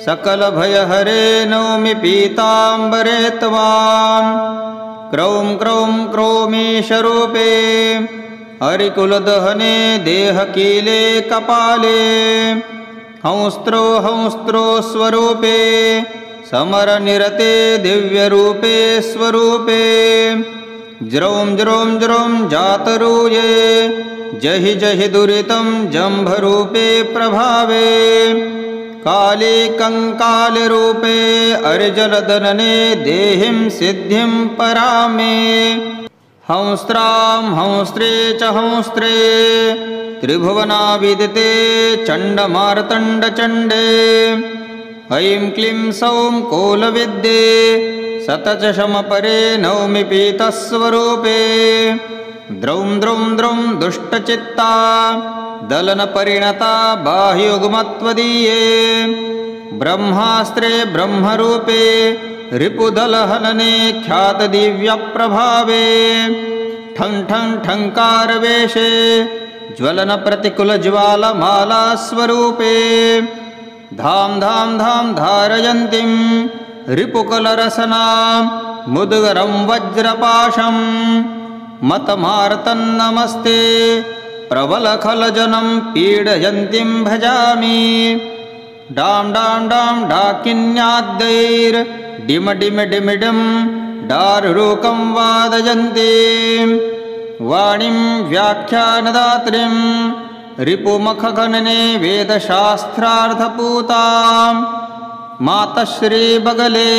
सकलभयहरे नौमि पीताम्बरे त्वां क्रौं क्रौं क्रोमीशरूपे हरिकुलदहने देहकीले कपाले हंस्त्रो हंस्त्रो स्वरूपे समरनिरते दिव्यरूपे स्वरूपे ज्रौं ज्रौं ज्रौं जातरूये जहि जहि दुरितं जम्भरूपे प्रभावे काले कंकालरूपे अर्जलदनने देहिं सिद्धिं परामे हंस्त्रां हंस्त्रे च हंस्त्रे त्रिभुवनाविदिते चण्डमार्तण्डचण्डे ऐं क्लीं सौं कोलविद्ये सतचशमपरे नौमि पीतस्वरूपे द्रौं द्रौं द्रौं दुष्टचित्ता दलनपरिणता बाह्युग्मत्वदीये ब्रह्मास्त्रे ब्रह्मरूपे रिपुदलहनने ख्यातदिव्यप्रभावे ठं ठं ठङ्कारवेशे ज्वलनप्रतिकुलज्वालमालास्वरूपे धां धां धां धारयन्तीं रिपुकलरसनां मुद्गरं वज्रपाशं मतमार्तन्नमस्ते प्रबलखलजनं पीडयन्तीं भजामि डां डां डां डाकिन्याद्दैर्डिमडिमिडिमिडिं डारुरूकं वादयन्तीं वाणीं व्याख्यानदात्रीं रिपुमखगणने वेदशास्त्रार्थपूतां मातश्रीबगले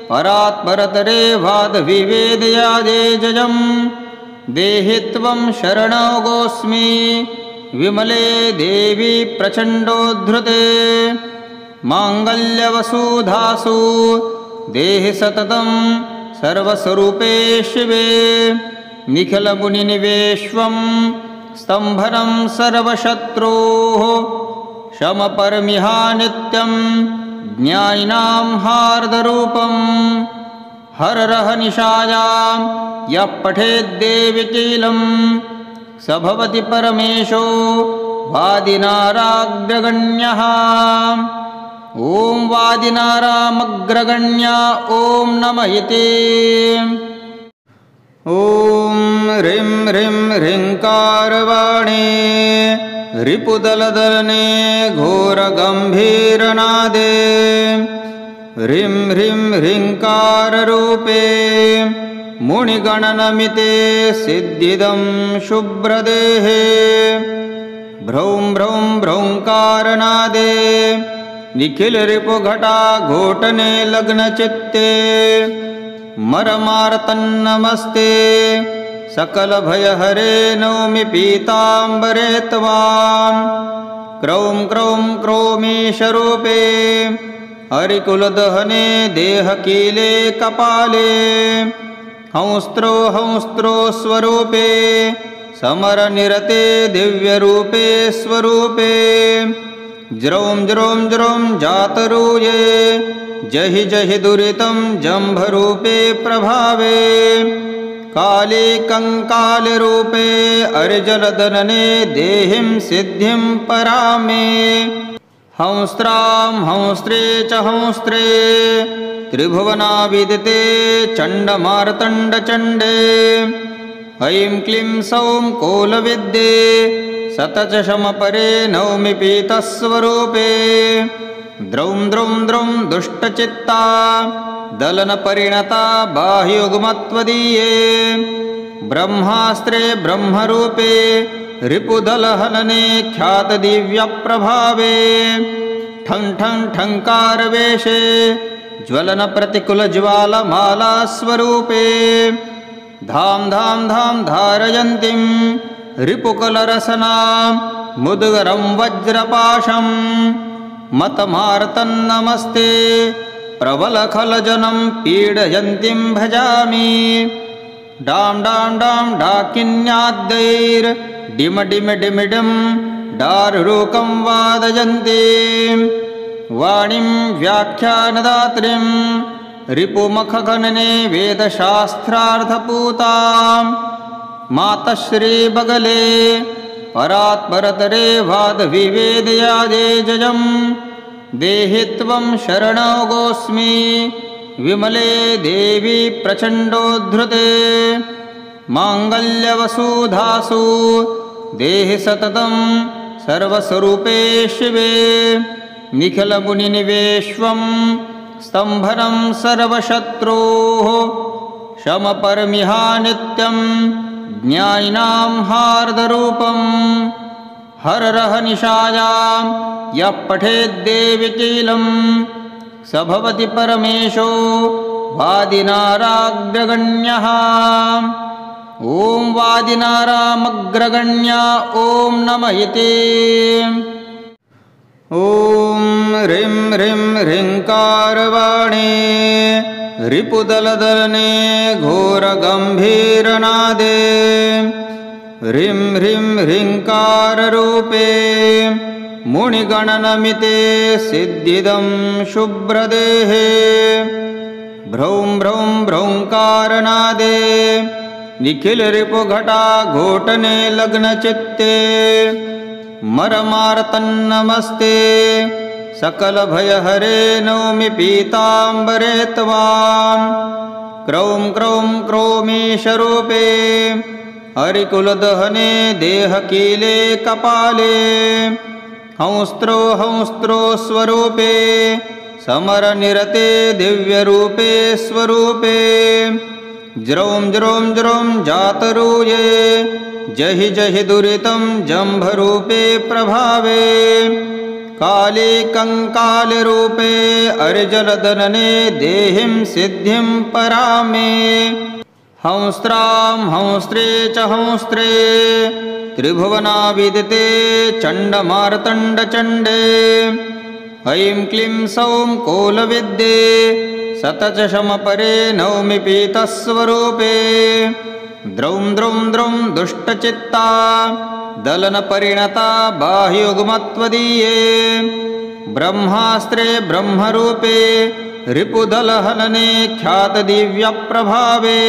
परात्परतरे वादविवेदयादे जयं देहि त्वं शरणोऽस्मि विमले देवी प्रचण्डोद्धृते माङ्गल्यवसुधासु देहि सततं सर्वस्वरूपे शिवे निखिलमुनिनिवेश्वं स्तम्भनं सर्वशत्रोः शमपरमिहा नित्यं ज्ञानिनां हार्दरूपं हररह निशायां यः पठेद्देविकीलं स भवति परमेशो वादिनाराग्रगण्यः। ॐ वादिनारामग्रगण्या ॐ नमः इति। ॐ ह्रीं ह्रीं ह्रीङ्कारवाणी रिपुदलदलने घोरगम्भीरनादे ह्रीं ह्रीं ह्रीङ्काररूपे मुनिगणनमिते सिद्धिदं शुभ्रदेहे भ्रौं भ्रौं भ्रौङ्कारनादे निखिलरिपुघटा घोटने लग्नचित्ते मरमार्तन्नमस्ते सकलभयहरे नौमि पीताम्बरे त्वां क्रौं क्रौं क्रोमीशरूपे हरिकुलदहने देहकीले कपाले हंस्त्रो हंस्त्रो स्वरूपे समरनिरते दिव्यरूपे स्वरूपे ज्रौं ज्रौं ज्रौं जातरूये जहि जहि दुरितं जम्भरूपे प्रभावे काले कंकालरूपे अर्जलदनने देहिं सिद्धिं परामे हंस्त्रां हंस्त्रे च हंस्त्रे त्रिभुवनाविदिते चण्डमार्तण्डचण्डे ऐं क्लीं सौं कोलविद्ये सतचशमपरे नौमि पीतस्वरूपे द्रौं द्रौं द्रौं दुष्टचित्ता दलनपरिणता बाह्युग्मत्वदीये ब्रह्मास्त्रे ब्रह्मरूपे रिपुदलहनने ख्यातदिव्यप्रभावे ठं ठं ठङ्कारवेशे ज्वलनप्रतिकुलज्वालमालास्वरूपे धां धां धां धारयन्तीं रिपुकलरसनां मुद्गरं वज्रपाशं मतमार्तन्नमस्ते प्रबलखलजनं पीडयन्तीं भजामि डां डां डां डाकिन्याद्दैर्डिमडिमडिमिडं डारुरूकं वादयन्तीं वाणीं व्याख्यानदात्रीं रिपुमखगणने वेदशास्त्रार्थपूतां मातश्रीबगले परात्परतरे वादविवेदयादे जयं देहि त्वं शरणोऽगोऽस्मि विमले देवी प्रचण्डोद्धृते माङ्गल्यवसुधासु देहि सततं सर्वस्वरूपे शिवे निखिलमुनिनिवेश्वं स्तम्भनं सर्वशत्रोः शमपरमिहा नित्यं ज्ञानिनां हार्दरूपं हररहनिशायां यः पठेद्देविकीलं स भवति परमेशो वादिनाराग्रगण्यः ॐ वादिनारामग्रगण्या ॐ नमः इति ॐ ह्रीं ह्रीं ह्रीङ्कारवाणी रिपुदलदलने घोरगम्भीरनादे ह्रीं ह्रीं ह्रीङ्काररूपे मुनिगणनमिते सिद्धिदं शुभ्रदेहे भ्रौं भ्रौं भ्रौङ्कारनादे निखिलरिपुघटा घोटने लग्नचित्ते मरमार्तन्नमस्ते सकलभयहरे नौमि पीताम्बरे त्वां क्रौं क्रौं क्रोमीशरूपे हरिकुलदहने देहकीले कपाले हंस्त्रो हंस्त्रो स्वरूपे समरनिरते दिव्यरूपे स्वरूपे ज्रौं ज्रौं ज्रौं जातरूये जहि जहि दुरितं जम्भरूपे प्रभावे काले कंकालरूपे अर्जलदनने देहिं सिद्धिं परामे हंस्त्रां हंस्त्रे च हंस्त्रे त्रिभुवनाविदिते चण्डमार्तण्डचण्डे ऐं क्लीं सौं कोलविद्ये सतचशमपरे नौमि पीतस्वरूपे द्रौं द्रौं द्रौं दुष्टचित्ता दलनपरिणता बाह्युग्मत्वदीये ब्रह्मास्त्रे ब्रह्मरूपे रिपुदलहनने ख्यातदिव्यप्रभावे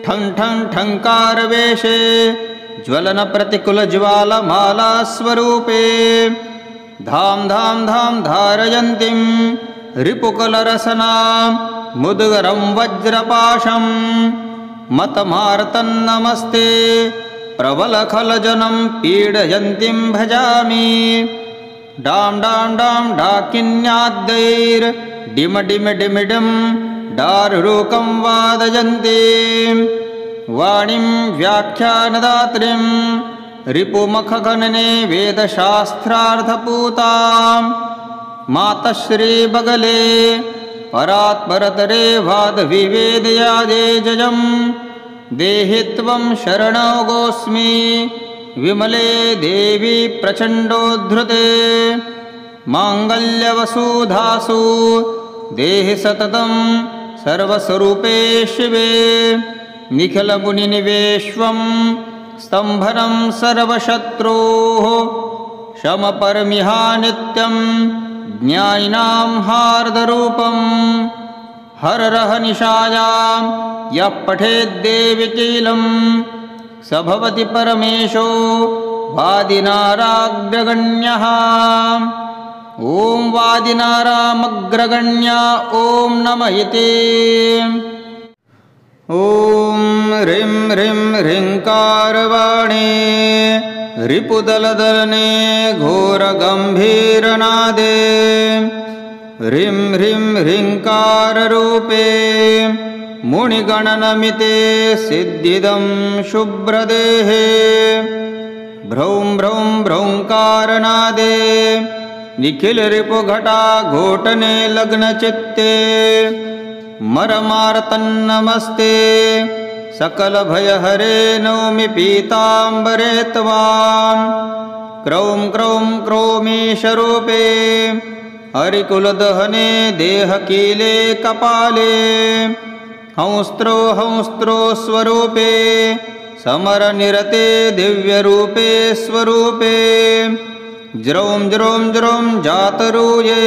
ठं ठं ठङ्कारवेशे ज्वलनप्रतिकुलज्वालमालास्वरूपे धां धां धां धारयन्तीं रिपुकलरसनां मुद्गरं वज्रपाशं मतमार्तन्नमस्ते प्रबलखलजनं पीडयन्तीं भजामि डां डां डां डाकिन्याद्दैर्डिमडिमडिमिडं डारुरूकं वादयन्तीं वाणीं व्याख्यानदात्रीं रिपुमखगणने वेदशास्त्रार्थपूतां मातश्रीबगले परात्परतरे वादविवेदयादे जयं देहि त्वं शरणोऽगोऽस्मि विमले देवी प्रचण्डोद्धृते माङ्गल्यवसुधासु देहि सततं सर्वस्वरूपे शिवे निखिलमुनिनिवेश्वं स्तम्भनं सर्वशत्रोः शमपरमिहा नित्यं ज्ञानिनां हार्दरूपं हररहनिशायां यः पठेद्देविकीलं स भवति परमेशो वादिनाराग्रगण्यः ॐ वादिनारामग्रगण्या ॐ नमः इति। ॐ ह्रीं ह्रीं ह्रीङ्कारवाणे रिपुदलदलने घोरगम्भीरनादे ह्रीं ह्रीं ह्रीङ्काररूपे मुनिगणनमिते सिद्धिदं शुभ्रदेहे भ्रौं भ्रौं भ्रौङ्कारनादे निखिलरिपुघटा घोटने लग्नचित्ते मरमार्तन्नमस्ते सकलभयहरे नौमि पीताम्बरे त्वां क्रौं क्रौं क्रोमीशरूपे हरिकुलदहने देहकीले कपाले हंस्त्रो हंस्त्रो स्वरूपे समरनिरते दिव्यरूपे स्वरूपे ज्रौं ज्रौं ज्रौं जातरूये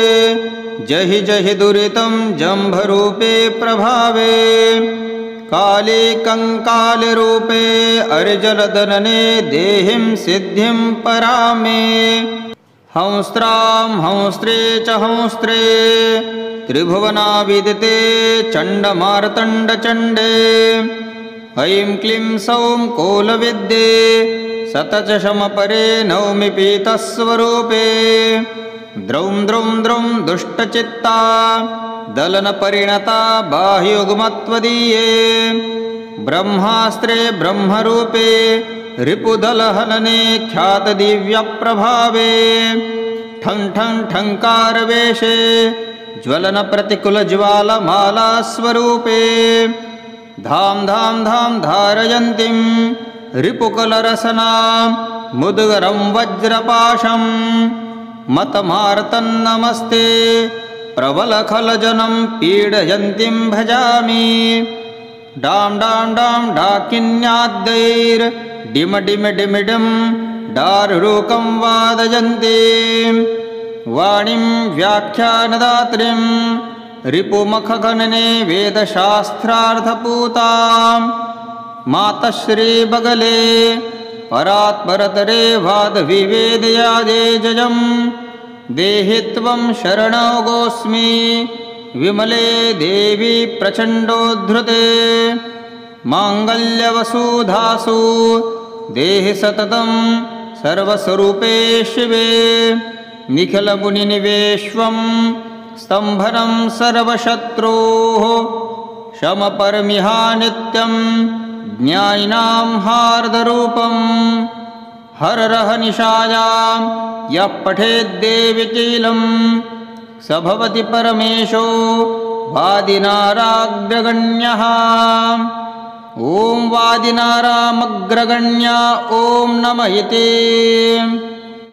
जहि जहि दुरितं जम्भरूपे प्रभावे काले कंकालरूपे अर्जलदनने देहिं सिद्धिं परामे हंस्त्रां हंस्त्रे च हंस्त्रे त्रिभुवनाविदिते चण्डमार्तण्डचण्डे ऐं क्लीं सौं कोलविद्ये सतचशमपरे नौमि पीतस्वरूपे द्रौं द्रौं द्रौं दुष्टचित्ता दलनपरिणता बाह्युग्मत्वदीये ब्रह्मास्त्रे ब्रह्मरूपे रिपुदलहनने ख्यातदिव्यप्रभावे ठं ठं ठङ्कारवेषे ज्वलनप्रतिकुलज्वालमालास्वरूपे धां धां धां धारयन्तीं रिपुकलरसनां मुद्गरं वज्रपाशं मतमार्तन्नमस्ते प्रबलखलजनं पीडयन्तीं भजामि डां डां डां डाकिन्याद्दैर्डिमडिमिडिमिडिं डारुरूकं वादयन्तीं वाणीं व्याख्यानदात्रीं रिपुमखगणने वेदशास्त्रार्थपूतां मातश्रीबगले परात्परतरे वादविवेदयादे जयं देहि त्वं शरणोऽगोऽस्मि विमले देवी प्रचण्डोद्धृते माङ्गल्यवसुधासु देहि सततं सर्वस्वरूपे शिवे निखिलमुनिनिवेश्वं स्तम्भनं सर्वशत्रोः शमपरमिहा नित्यं ज्ञानिनां हार्दरूपं हररहनिशायां यः पठेद्देविकीलं स भवति परमेशो वादिनाराग्रगण्यः ॐ वादिनारामग्रगण्या ॐ नमः इति।